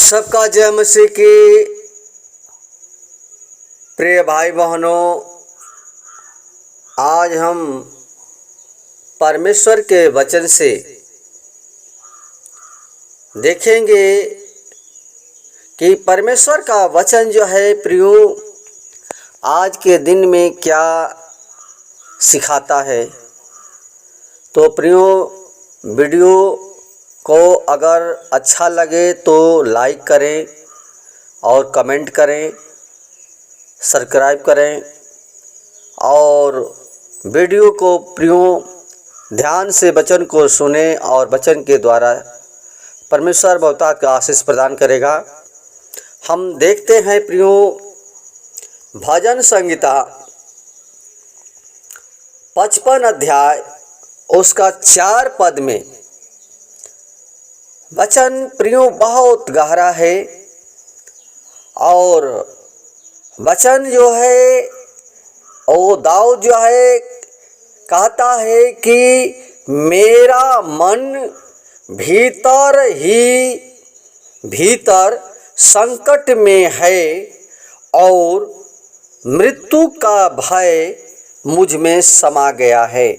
सबका जय मसीह की। प्रिय भाई बहनों, आज हम परमेश्वर के वचन से देखेंगे कि परमेश्वर का वचन जो है प्रियो आज के दिन में क्या सिखाता है। तो प्रियो वीडियो को अगर अच्छा लगे तो लाइक करें और कमेंट करें, सब्सक्राइब करें और वीडियो को प्रियो ध्यान से वचन को सुने और वचन के द्वारा परमेश्वर बहुता का आशीष प्रदान करेगा। हम देखते हैं प्रियो भजन संहिता 55 अध्याय उसका 4 पद में वचन प्रियो बहुत गहरा है और वचन जो है वो दाऊद जो है कहता है कि मेरा मन भीतर ही भीतर संकट में है और मृत्यु का भय मुझ में समा गया है।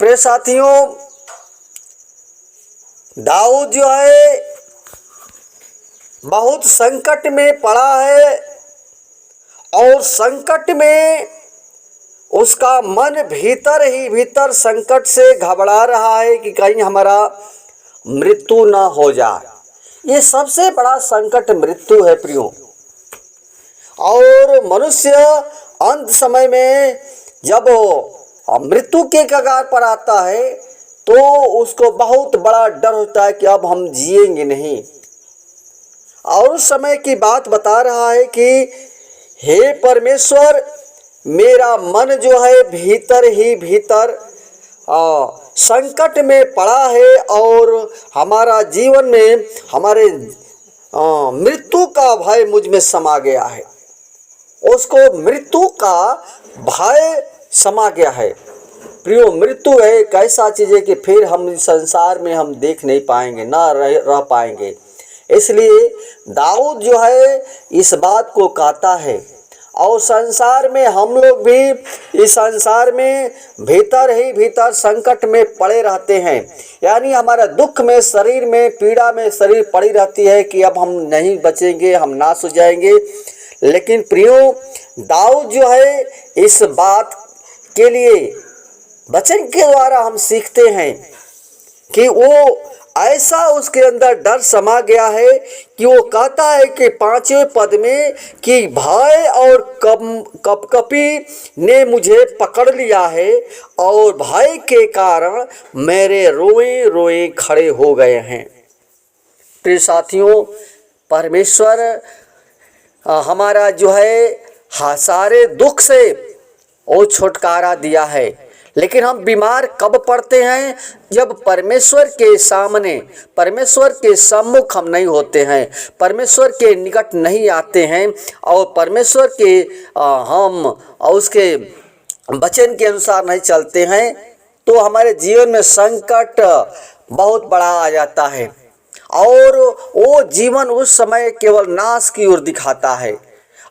प्रिय साथियों, दाऊद जो है बहुत संकट में पड़ा है और संकट में उसका मन भीतर ही भीतर संकट से घबरा रहा है कि कहीं हमारा मृत्यु ना हो जाए। ये सबसे बड़ा संकट मृत्यु है प्रियो। और मनुष्य अंत समय में जब मृत्यु के कगार पर आता है तो उसको बहुत बड़ा डर होता है कि अब हम जिएंगे नहीं। और उस समय की बात बता रहा है कि हे परमेश्वर, मेरा मन जो है भीतर ही भीतर संकट में पड़ा है और हमारा जीवन में हमारे मृत्यु का भय मुझ में समा गया है। उसको मृत्यु का भय समा गया है। प्रियो, मृत्यु है एक ऐसा चीज़ है कि फिर हम संसार में हम देख नहीं पाएंगे, ना रह पाएंगे। इसलिए दाऊद जो है इस बात को कहता है। और संसार में हम लोग भी इस संसार में भीतर ही भीतर संकट में पड़े रहते हैं। यानी हमारा दुख में, शरीर में, पीड़ा में शरीर पड़ी रहती है कि अब हम नहीं बचेंगे, हम नाश हो जाएंगे। लेकिन प्रियो, दाऊद जो है इस बात के लिए वचन के द्वारा हम सीखते हैं कि वो ऐसा उसके अंदर डर समा गया है कि वो कहता है कि 5वें पद में कि भय और कपकपी ने मुझे पकड़ लिया है और भय के कारण मेरे रोए रोए खड़े हो गए हैं। प्रिय साथियों, परमेश्वर हमारा जो है सारे दुख से वो छुटकारा दिया है। लेकिन हम बीमार कब पड़ते हैं? जब परमेश्वर के सामने, परमेश्वर के सम्मुख हम नहीं होते हैं, परमेश्वर के निकट नहीं आते हैं और परमेश्वर के हम उसके वचन के अनुसार नहीं चलते हैं, तो हमारे जीवन में संकट बहुत बड़ा आ जाता है और वो जीवन उस समय केवल नाश की ओर दिखाता है।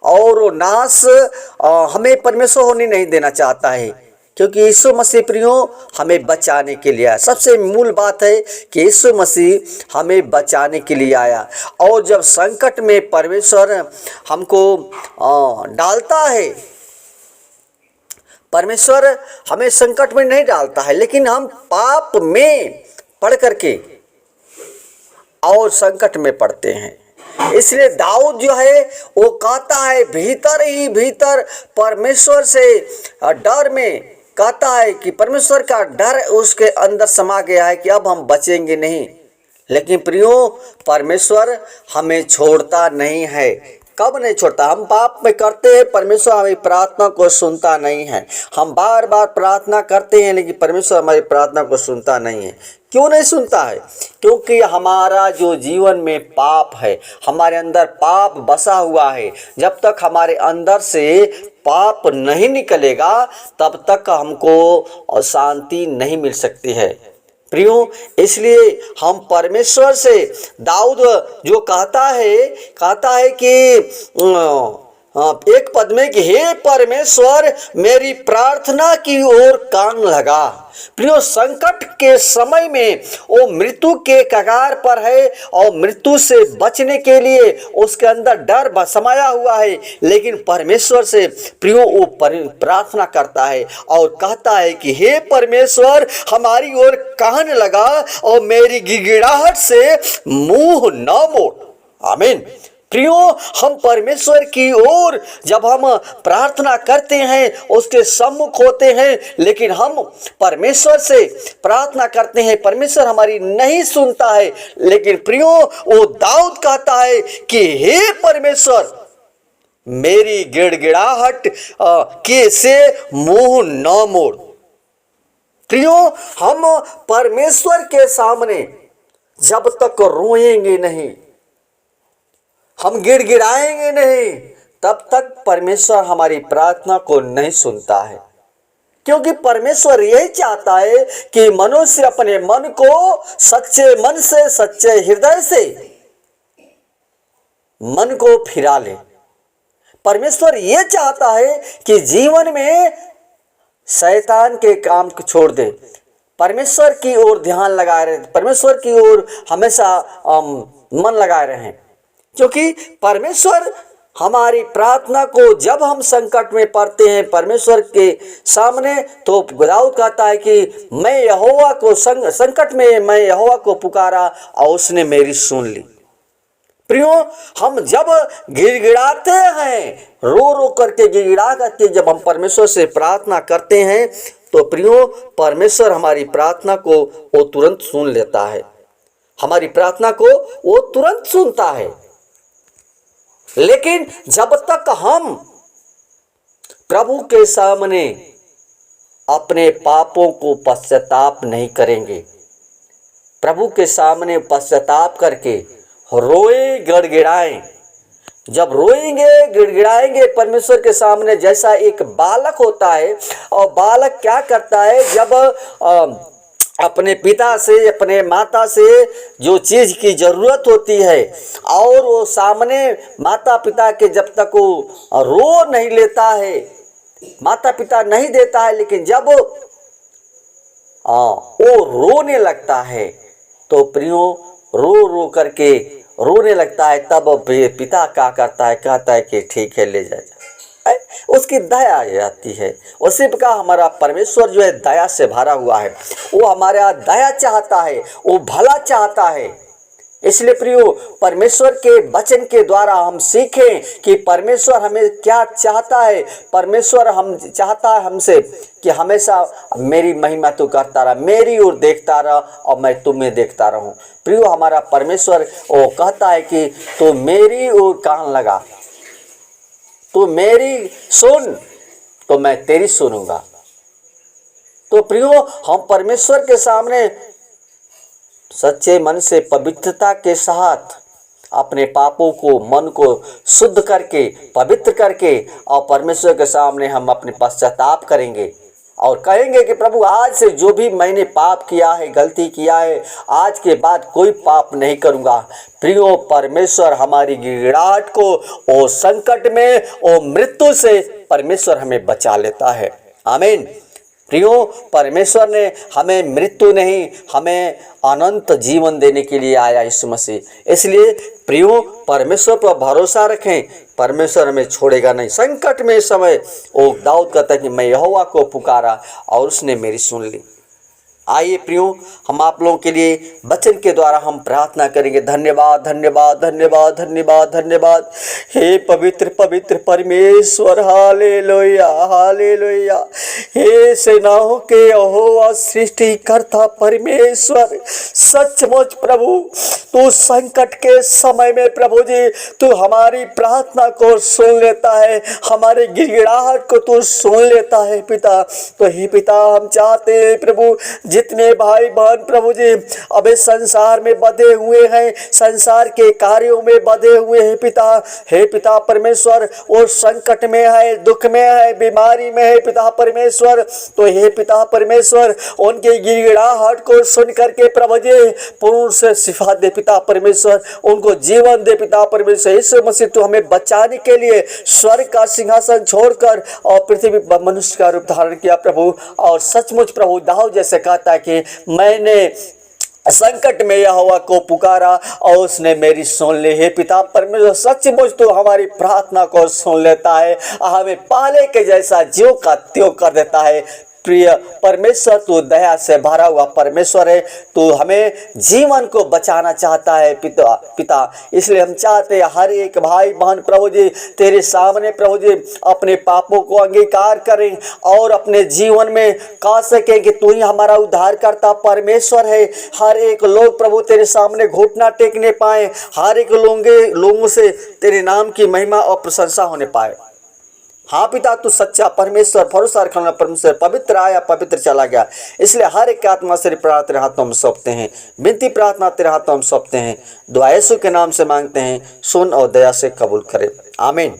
और वो नाश हमें परमेश्वर होने नहीं देना चाहता है, क्योंकि यीशु मसीह प्रियो हमें बचाने के लिए आया। सबसे मूल बात है कि यीशु मसीह हमें बचाने के लिए आया। और जब संकट में परमेश्वर हमको डालता है, परमेश्वर हमें संकट में नहीं डालता है, लेकिन हम पाप में पड़ करके और संकट में पड़ते हैं। इसलिए दाऊद जो है वो कहता है भीतर ही भीतर परमेश्वर से डर में कहता है कि परमेश्वर का डर उसके अंदर समा गया है कि अब हम बचेंगे नहीं। लेकिन प्रियो, परमेश्वर हमें छोड़ता नहीं है। कब नहीं छोड़ता? हम पाप में करते हैं, परमेश्वर हमारी प्रार्थना को सुनता नहीं है। हम बार बार प्रार्थना करते हैं लेकिन परमेश्वर हमारी प्रार्थना को सुनता नहीं है। क्यों नहीं सुनता है? क्योंकि हमारा जो जीवन में पाप है, हमारे अंदर पाप बसा हुआ है। जब तक हमारे अंदर से पाप नहीं निकलेगा तब तक हमको शांति नहीं मिल सकती है। प्रियो, इसलिए हम परमेश्वर से, दाऊद जो कहता है कि एक पद में कि हे परमेश्वर मेरी प्रार्थना की ओर कान लगा। प्रियो, संकट के समय में वो मृत्यु के कगार पर है और मृत्यु से बचने के लिए उसके अंदर डर समाया हुआ है, लेकिन परमेश्वर से प्रियो वो प्रार्थना करता है और कहता है कि हे परमेश्वर हमारी ओर कान लगा और मेरी गिड़गिड़ाहट से मुंह न मोड़। आमीन। प्रियो, हम परमेश्वर की ओर जब हम प्रार्थना करते हैं, उसके सम्मुख होते हैं, लेकिन हम परमेश्वर से प्रार्थना करते हैं, परमेश्वर हमारी नहीं सुनता है। लेकिन प्रियो, वो दाऊद कहता है कि हे परमेश्वर मेरी गिड़गिड़ाहट के से मुंह न मोड़। प्रियो, हम परमेश्वर के सामने जब तक रोएंगे नहीं, हम गिड़गिड़ाएंगे नहीं, तब तक परमेश्वर हमारी प्रार्थना को नहीं सुनता है। क्योंकि परमेश्वर यही चाहता है कि मनुष्य अपने मन को सच्चे मन से, सच्चे हृदय से मन को फिरा ले। परमेश्वर यह चाहता है कि जीवन में शैतान के काम को छोड़ दे, परमेश्वर की ओर ध्यान लगाए रहे, परमेश्वर की ओर हमेशा मन लगाए रहें। क्योंकि परमेश्वर हमारी प्रार्थना को जब हम संकट में पड़ते हैं परमेश्वर के सामने, तो दाऊद कहता है कि मैं यहोवा को संकट में मैं यहोवा को पुकारा और उसने मेरी सुन ली। प्रियो, हम जब गिड़गिड़ाते हैं, रो रो करके गिड़गिड़ा करके जब हम परमेश्वर से प्रार्थना करते हैं, तो प्रियो परमेश्वर हमारी प्रार्थना को वो तुरंत सुन लेता है, हमारी प्रार्थना को वो तुरंत सुनता है। लेकिन जब तक हम प्रभु के सामने अपने पापों को पश्चाताप नहीं करेंगे, प्रभु के सामने पश्चाताप करके रोए गिड़गिड़ाएं, जब रोएंगे गिड़गिड़ाएंगे परमेश्वर के सामने, जैसा एक बालक होता है, और बालक क्या करता है, जब अपने पिता से अपने माता से जो चीज़ की ज़रूरत होती है और वो सामने माता पिता के जब तक वो रो नहीं लेता है, माता पिता नहीं देता है, लेकिन जब वो रोने लगता है तो प्रियो रो रो करके रोने लगता है, तब पिता क्या करता है, कहता है कि ठीक है ले जा, उसकी दया आ जाती है। उसी प्रकार हमारा परमेश्वर जो है दया से भरा हुआ है, वो हमारा दया चाहता है, वो भला चाहता है। इसलिए प्रियो परमेश्वर के वचन के द्वारा हम सीखें कि परमेश्वर हमें क्या चाहता है। परमेश्वर हम चाहता है हमसे कि हमेशा मेरी महिमा तो करता रहा, मेरी ओर देखता रहा और मैं तुम्हें देखता रहूं। प्रियो हमारा परमेश्वर वो कहता है कि तो मेरी ओर कान लगा, तो मेरी सुन तो मैं तेरी सुनूंगा। तो प्रियो हम परमेश्वर के सामने सच्चे मन से पवित्रता के साथ अपने पापों को, मन को शुद्ध करके, पवित्र करके और परमेश्वर के सामने हम अपने पश्चाताप करेंगे और कहेंगे कि प्रभु आज से जो भी मैंने पाप किया है, गलती किया है, आज के बाद कोई पाप नहीं करूँगा। प्रियो परमेश्वर हमारी गिड़गिड़ाहट को ओ संकट में, ओ मृत्यु से परमेश्वर हमें बचा लेता है। आमीन। प्रियो परमेश्वर ने हमें मृत्यु नहीं, हमें अनंत जीवन देने के लिए आया यीशु मसीह। इसलिए प्रियो परमेश्वर पर भरोसा रखें, परमेश्वर हमें छोड़ेगा नहीं। संकट में समय वो दाऊद कहता है कि मैं यहोवा को पुकारा और उसने मेरी सुन ली। आइए प्रियो हम आप लोगों के लिए वचन के द्वारा हम प्रार्थना करेंगे। धन्यवाद धन्यवाद धन्यवाद धन्यवाद धन्यवाद हे पवित्र पवित्र परमेश्वर, हालेलुया हालेलुया। हे सेनाओं के यहोवा सृष्टिकर्ता परमेश्वर, सचमुच प्रभु तू संकट के समय में प्रभु जी तू हमारी प्रार्थना को सुन लेता है, हमारे गिड़गिड़ाहट को तू सुन लेता है पिता। तो हे पिता हम चाहते हैं प्रभु जितने भाई बहन प्रभु जी अबे संसार में बंधे हुए हैं, संसार के कार्यों में बंधे हुए हैं पिता, हे पिता परमेश्वर, वो संकट में है, दुख में है, बीमारी में है पिता परमेश्वर, तो हे पिता परमेश्वर उनके गिड़गिड़ाहट को सुन करके प्रभु जी पूर्ण से शिफा दे पिता परमेश्वर, उनको जीवन दे पिता परमेश्वर। यीशु मसीह तू हमें बचाने के लिए स्वर्ग का सिंहासन छोड़कर और पृथ्वी पर मनुष्य का रूप धारण किया प्रभु। और सचमुच प्रभु दाऊद जैसे कहता है कि मैंने संकट में यहोवा को पुकारा और उसने मेरी सुन ली। हे पिता परमेश्वर सचमुच तो हमारी प्रार्थना को सुन लेता है, हमें पाले के जैसा ज्यों का त्यों कर देता है। प्रिय परमेश्वर तू दया से भरा हुआ परमेश्वर है, तू हमें जीवन को बचाना चाहता है पिता। इसलिए हम चाहते हैं हर एक भाई बहन प्रभु जी तेरे सामने प्रभु जी अपने पापों को अंगीकार करें और अपने जीवन में कह सकें कि तू ही हमारा उद्धारकर्ता परमेश्वर है। हर एक लोग प्रभु तेरे सामने घुटना टेकने पाए, हर एक लोगों से तेरे नाम की महिमा और प्रशंसा होने पाए। हाँ पिता तू सच्चा परमेश्वर, भरोसा रखने वाला परमेश्वर, पवित्र आया पवित्र चला गया। इसलिए हर एक आत्मा से प्रार्थना तेरे हाथों में सौंपते हैं, विनती प्रार्थना तेरे हाथों में सौंपते हैं। दुआ यीशु के नाम से मांगते हैं, सुन और दया से कबूल करे, आमीन।